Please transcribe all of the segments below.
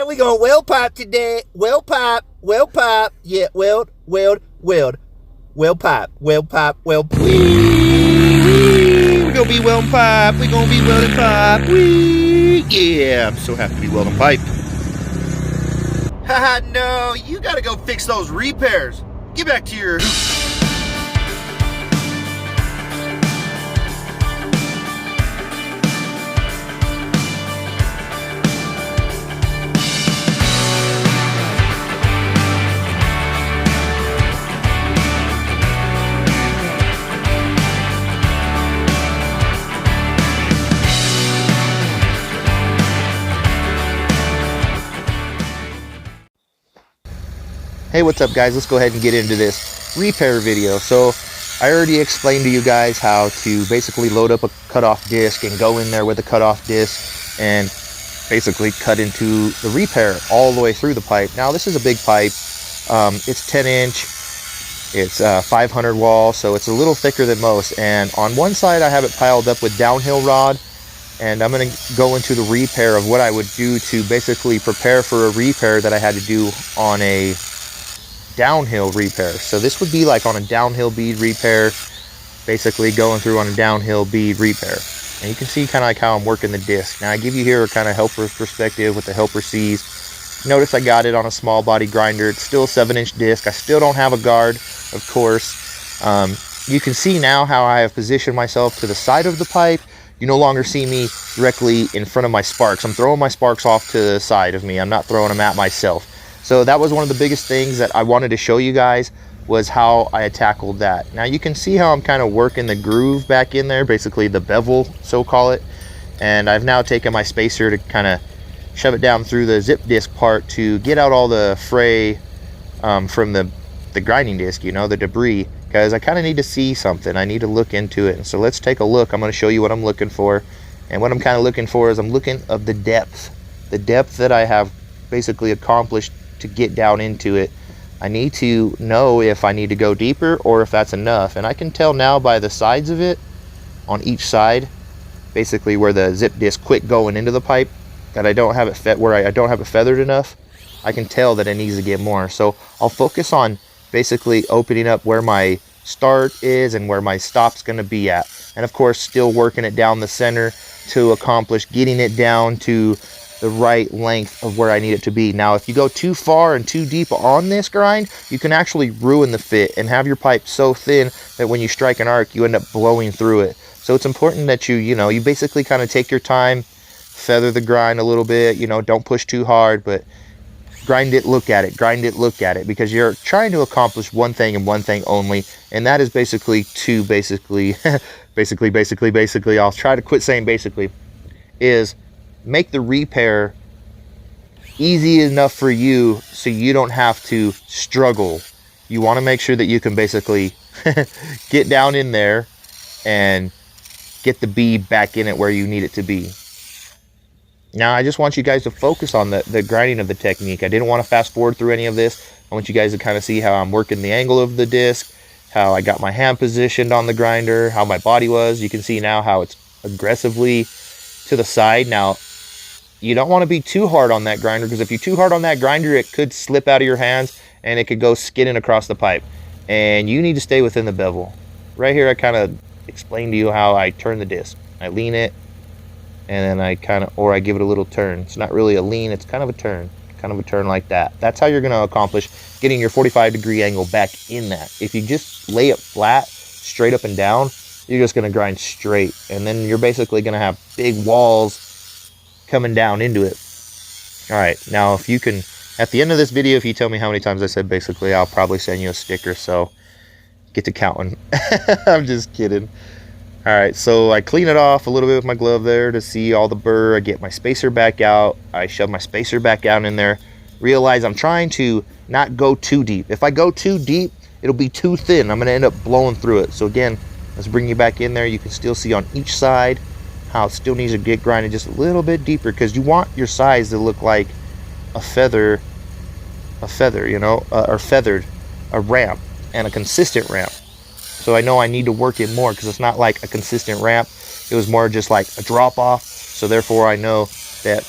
we gonna weld pipe today. Weld pipe. Yeah, weld pipe. Weld pipe. We're gonna be welding pipe. We're gonna be welding pipe. Yeah, I'm so happy to be welding pipe. Haha, no, you gotta go fix those repairs. Get back to your... Hey, what's up guys? Let's go ahead and get into this repair video. So I already explained to you guys how to basically load up a cutoff disc and go in there with a cutoff disc and basically cut into the repair all the way through the pipe. Now this is a big pipe. It's 10 inch, it's 500 wall, so it's a little thicker than most. And on one side I have it piled up with downhill rod, and I'm going to go into the repair of what I would do to basically prepare for a repair that I had to do on a downhill repair. So this would be like on a downhill bead repair, basically going through on a downhill bead repair. And you can see kind of like how I'm working the disc. Now I give you here a kind of helper's perspective with the helper C's. Notice I got it on a small body grinder. It's still a 7-inch disc. I still don't have a guard, of course. You can see now how I have positioned myself to the side of the pipe. You no longer see me directly in front of my sparks. I'm throwing my sparks off to the side of me. I'm not throwing them at myself. So that was one of the biggest things that I wanted to show you guys, was how I tackled that. Now you can see how I'm kind of working the groove back in there, basically the bevel, so call it. And I've now taken my spacer to kind of shove it down through the zip disc part to get out all the fray from the grinding disc, you know, the debris, because I kind of need to see something. I need to look into it. And so let's take a look. I'm going to show you what I'm looking for. And what I'm kind of looking for is I'm looking of the depth that I have basically accomplished to get down into it. I need to know if I need to go deeper or if that's enough. And I can tell now by the sides of it, on each side, basically where the zip disc quit going into the pipe, that I don't have it I don't have it feathered enough. I can tell that it needs to get more. So I'll focus on basically opening up where my start is and where my stop's going to be at. And of course still working it down the center to accomplish getting it down to the right length of where I need it to be. Now if you go too far and too deep on this grind, you can actually ruin the fit and have your pipe so thin that when you strike an arc you end up blowing through it. So it's important that you basically kind of take your time, feather the grind a little bit, don't push too hard, but grind it, look at it, because you're trying to accomplish one thing and one thing only, and that is basically I'll try to quit saying basically, is make the repair easy enough for you so you don't have to struggle. You want to make sure that you can basically get down in there and get the bead back in it where you need it to be. Now I just want you guys to focus on the grinding of the technique. I didn't want to fast forward through any of this. I want you guys to kind of see how I'm working the angle of the disc, how I got my hand positioned on the grinder, how my body was. You can see now how it's aggressively to the side. Now you don't want to be too hard on that grinder, because if you're too hard on that grinder, it could slip out of your hands and it could go skidding across the pipe. And you need to stay within the bevel. Right here I kind of explained to you how I turn the disc. I lean it, and then I give it a little turn. It's not really a lean, it's kind of a turn like that. That's how you're going to accomplish getting your 45-degree angle back in that. If you just lay it flat, straight up and down, you're just going to grind straight, and then you're basically going to have big walls coming down into it. All right, now if you can, at the end of this video, if you tell me how many times I said basically, I'll probably send you a sticker, so get to counting. I'm just kidding. All right, so I clean it off a little bit with my glove there to see all the burr. I get my spacer back out. I shove my spacer back out in there. Realize I'm trying to not go too deep. If I go too deep, it'll be too thin. I'm gonna end up blowing through it. So again, let's bring you back in there. You can still see on each side how it still needs to get grinded just a little bit deeper, because you want your sides to look like a feather, or feathered, a ramp, and a consistent ramp. So I know I need to work it more, because it's not like a consistent ramp. It was more just like a drop off. So therefore I know that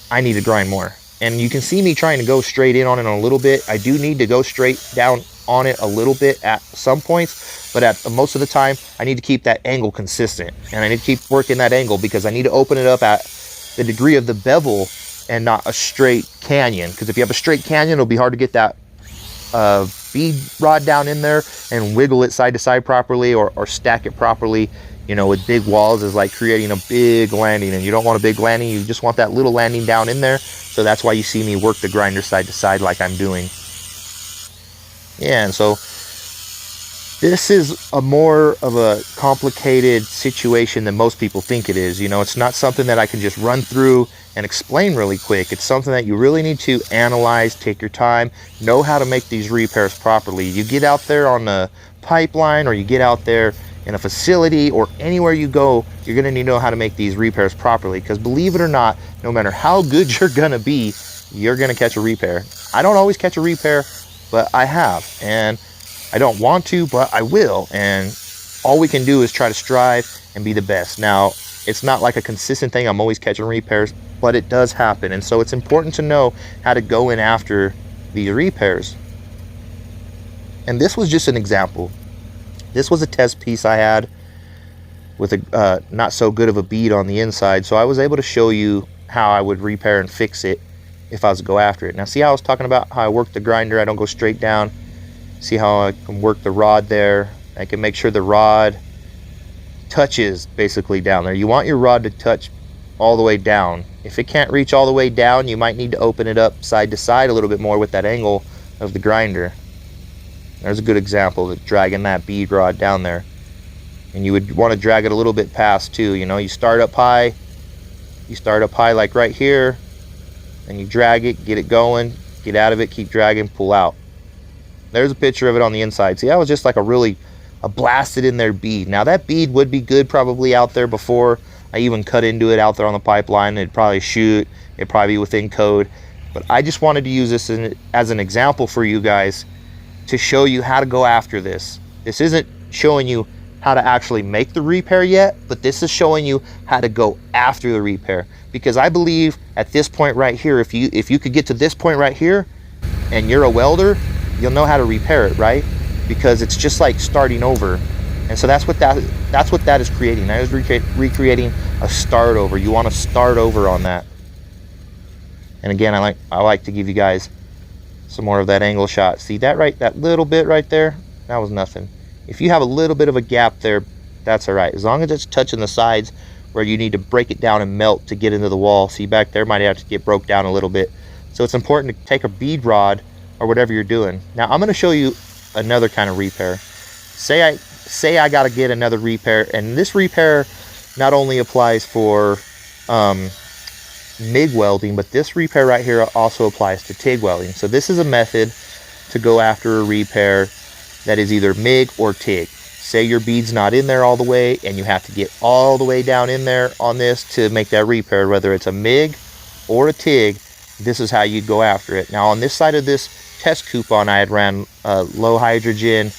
I need to grind more. And you can see me trying to go straight in on it a little bit. I do need to go straight down on it a little bit at some points, but at most of the time, I need to keep that angle consistent. And I need to keep working that angle because I need to open it up at the degree of the bevel and not a straight canyon. Because if you have a straight canyon, it'll be hard to get that bead rod down in there and wiggle it side to side properly, or stack it properly. You know, with big walls is like creating a big landing, and you don't want a big landing, you just want that little landing down in there. So that's why you see me work the grinder side to side like I'm doing. Yeah, and so this is a more of a complicated situation than most people think it is. You know, it's not something that I can just run through and explain really quick. It's something that you really need to analyze, take your time, know how to make these repairs properly. You get out there on the pipeline, or you get out there in a facility, or anywhere you go, you're going to need to know how to make these repairs properly. Because believe it or not, no matter how good you're going to be, you're going to catch a repair. I don't always catch a repair, but I have. And I don't want to, but I will. And all we can do is try to strive and be the best. Now, it's not like a consistent thing. I'm always catching repairs, but it does happen. And so it's important to know how to go in after these repairs. And this was just an example. This was a test piece I had with a not so good of a bead on the inside. So I was able to show you how I would repair and fix it if I was to go after it. Now see how I was talking about how I work the grinder, I don't go straight down. See how I can work the rod there. I can make sure the rod touches basically down there. You want your rod to touch all the way down. If it can't reach all the way down, you might need to open it up side to side a little bit more with that angle of the grinder. There's a good example of dragging that bead rod down there. And you would want to drag it a little bit past too. You know, you start up high like right here, and you drag it, get it going, get out of it, keep dragging, pull out. There's a picture of it on the inside. See, that was just like a blasted in there bead. Now that bead would be good probably out there before I even cut into it out there on the pipeline. It'd probably shoot, it'd probably be within code. But I just wanted to use this as an example for you guys to show you how to go after this. This isn't showing you how to actually make the repair yet, but this is showing you how to go after the repair. Because I believe at this point right here, if you could get to this point right here and you're a welder, you'll know how to repair it, right? Because it's just like starting over. And so that's what that is creating. That is recreating a start over. You want to start over on that. And again, I like to give you guys some more of that angle shot. See that little bit right there? That was nothing. If you have a little bit of a gap there, that's all right. As long as it's touching the sides where you need to break it down and melt to get into the wall. See back there might have to get broke down a little bit. So it's important to take a bead rod or whatever you're doing. Now I'm going to show you another kind of repair. Say I got to get another repair, and this repair not only applies for MIG welding, but this repair right here also applies to TIG welding. So this is a method to go after a repair that is either MIG or TIG. Say your bead's not in there all the way and you have to get all the way down in there on this to make that repair, whether it's a MIG or a TIG. This is how you'd go after it. Now on this side of this test coupon, I had ran low hydrogen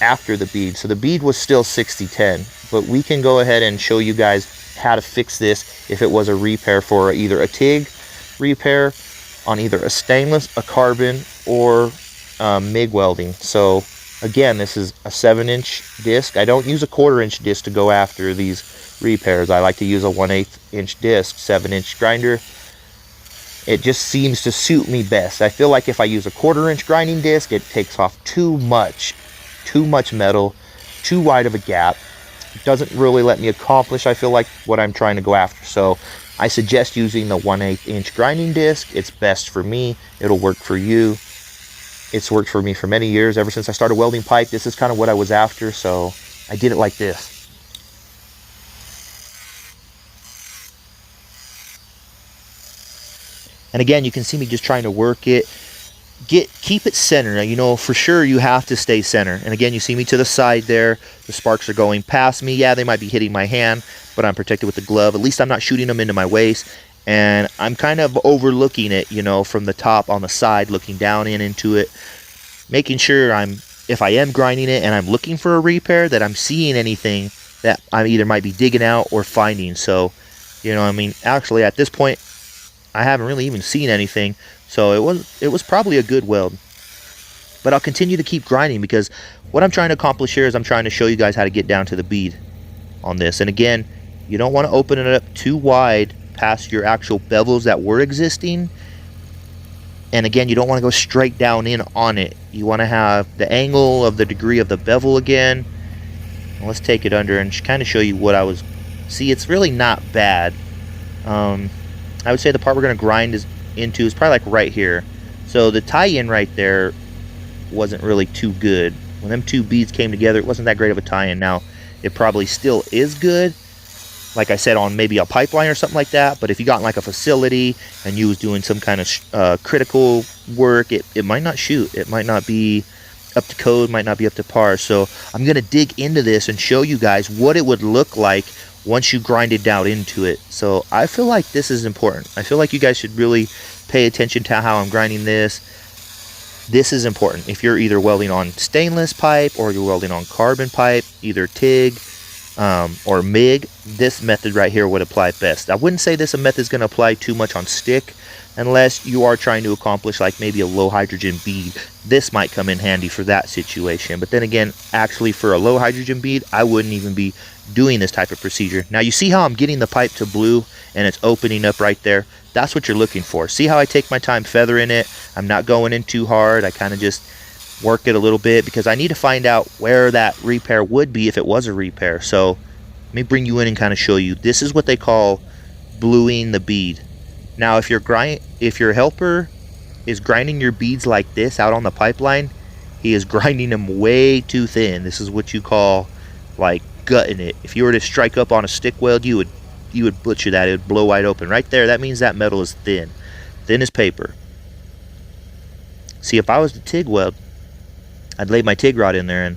after the bead, so the bead was still 6010, but we can go ahead and show you guys how to fix this if it was a repair for either a TIG repair on either a stainless, a carbon, or MIG welding. So again, this is a 7-inch disc. I don't use a 1/4-inch disc to go after these repairs. I like to use a 1/8-inch disc, 7-inch grinder. It just seems to suit me best. I feel like if I use a 1/4-inch grinding disc, it takes off too much metal, too wide of a gap. It doesn't really let me accomplish, I feel like, what I'm trying to go after. So I suggest using the 1/8-inch grinding disc. It's best for me. It'll work for you. It's worked for me for many years. Ever since I started welding pipe, this is kind of what I was after, so I did it like this. And again, you can see me just trying to work it. Keep it centered. Now, you know, for sure you have to stay center. And again, you see me to the side there. The sparks are going past me. Yeah, they might be hitting my hand, but I'm protected with the glove. At least I'm not shooting them into my waist. And I'm kind of overlooking it, you know, from the top on the side, looking down into it, making sure if I am grinding it and I'm looking for a repair, that I'm seeing anything that I either might be digging out or finding. So, you know, I mean, actually at this point, I haven't really even seen anything, so it was probably a good weld. But I'll continue to keep grinding because what I'm trying to accomplish here is I'm trying to show you guys how to get down to the bead on this. And again, you don't want to open it up too wide past your actual bevels that were existing. And again, you don't want to go straight down in on it. You want to have the angle of the degree of the bevel again. And let's take it under and kind of show you what I was... See, it's really not bad. I would say the part we're going to grind into is probably like right here. So the tie-in right there wasn't really too good. When them two beads came together, it wasn't that great of a tie-in. Now, it probably still is good, like I said, on maybe a pipeline or something like that. But if you got in like a facility and you was doing some kind of critical work, it might not shoot. It might not be up to code, might not be up to par. So I'm going to dig into this and show you guys what it would look like once you grind it down into it. So I feel like this is important. I feel like you guys should really pay attention to how I'm grinding this. This is important. If you're either welding on stainless pipe or you're welding on carbon pipe, either TIG or MIG, this method right here would apply best. I wouldn't say this method is going to apply too much on stick unless you are trying to accomplish like maybe a low hydrogen bead. This might come in handy for that situation. But then again, actually for a low hydrogen bead, I wouldn't even be doing this type of procedure. Now you see how I'm getting the pipe to blue and it's opening up right there? That's what you're looking for. See how I take my time feathering it? I'm not going in too hard. I kind of just work it a little bit because I need to find out where that repair would be if it was a repair. So let me bring you in and kind of show you. This is what they call bluing the bead. Now if your helper is grinding your beads like this out on the pipeline, he is grinding them way too thin. This is what you call like gutting it. If you were to strike up on a stick weld, you would butcher that. It would blow wide open right there. That means that metal is thin as paper. See, if I was to TIG weld, I'd lay my TIG rod in there and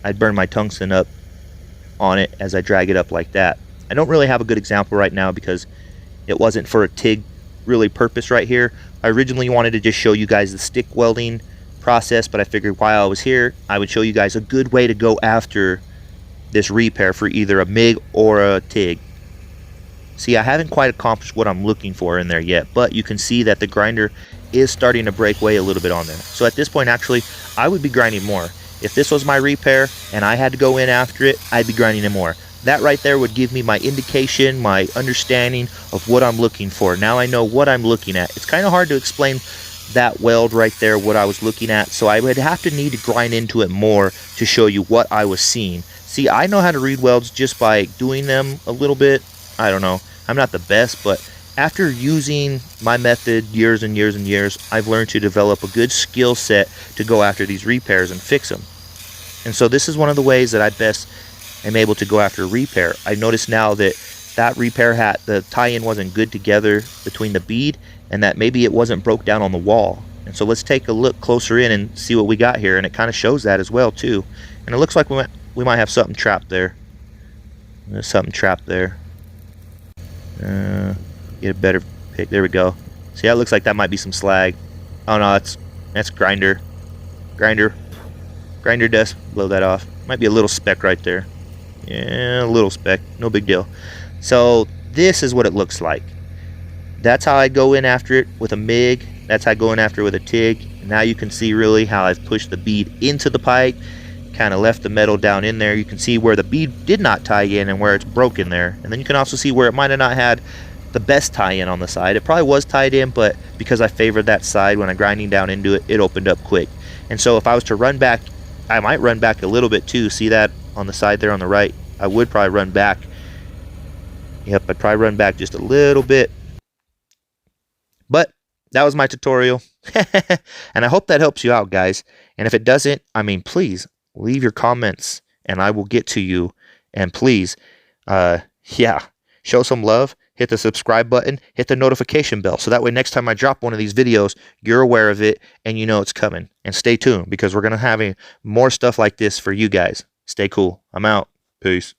I'd burn my tungsten up on it as I drag it up like that. I don't really have a good example right now because it wasn't for a TIG really purpose right here. I originally wanted to just show you guys the stick welding process, but I figured while I was here, I would show you guys a good way to go after this repair for either a MIG or a TIG. See, I haven't quite accomplished what I'm looking for in there yet, but you can see that the grinder is starting to break away a little bit on there. So at this point, actually, I would be grinding more. If this was my repair and I had to go in after it, I'd be grinding it more. That right there would give me my indication, my understanding of what I'm looking for. Now I know what I'm looking at. It's kind of hard to explain that weld right there, what I was looking at, so I would have to need to grind into it more to show you what I was seeing. See, I know how to read welds just by doing them a little bit. I don't know, I'm not the best, but after using my method years and years and years, I've learned to develop a good skill set to go after these repairs and fix them. And so this is one of the ways that I best am able to go after a repair. I noticed now that that repair hat, the tie-in wasn't good together between the bead, and that maybe it wasn't broke down on the wall. And so let's take a look closer in and see what we got here, and it kind of shows that as well too. And it looks like we might have something trapped there. There's something trapped there. Get a better pick. There we go. See, that looks like that might be some slag. Oh no, that's grinder dust. Blow that off. Might be a little speck right there. Yeah, a little speck, no big deal. So this is what it looks like. That's how I go in after it with a MIG. That's how I go in after it with a TIG. And now you can see really how I've pushed the bead into the pipe, kind of left the metal down in there. You can see where the bead did not tie in and where it's broken there. And then you can also see where it might have not had the best tie-in on the side. It probably was tied in, but because I favored that side when I'm grinding down into it, it opened up quick. And so if I was to run back, I might run back a little bit too. See that on the side there on the right? I would probably run back. Yep, I'd probably run back just a little bit. But that was my tutorial. And I hope that helps you out, guys. And if it doesn't, I mean, please leave your comments and I will get to you. And please, yeah, show some love. Hit the subscribe button, hit the notification bell, so that way next time I drop one of these videos, you're aware of it and you know it's coming. And stay tuned because we're going to have more stuff like this for you guys. Stay cool. I'm out. Peace.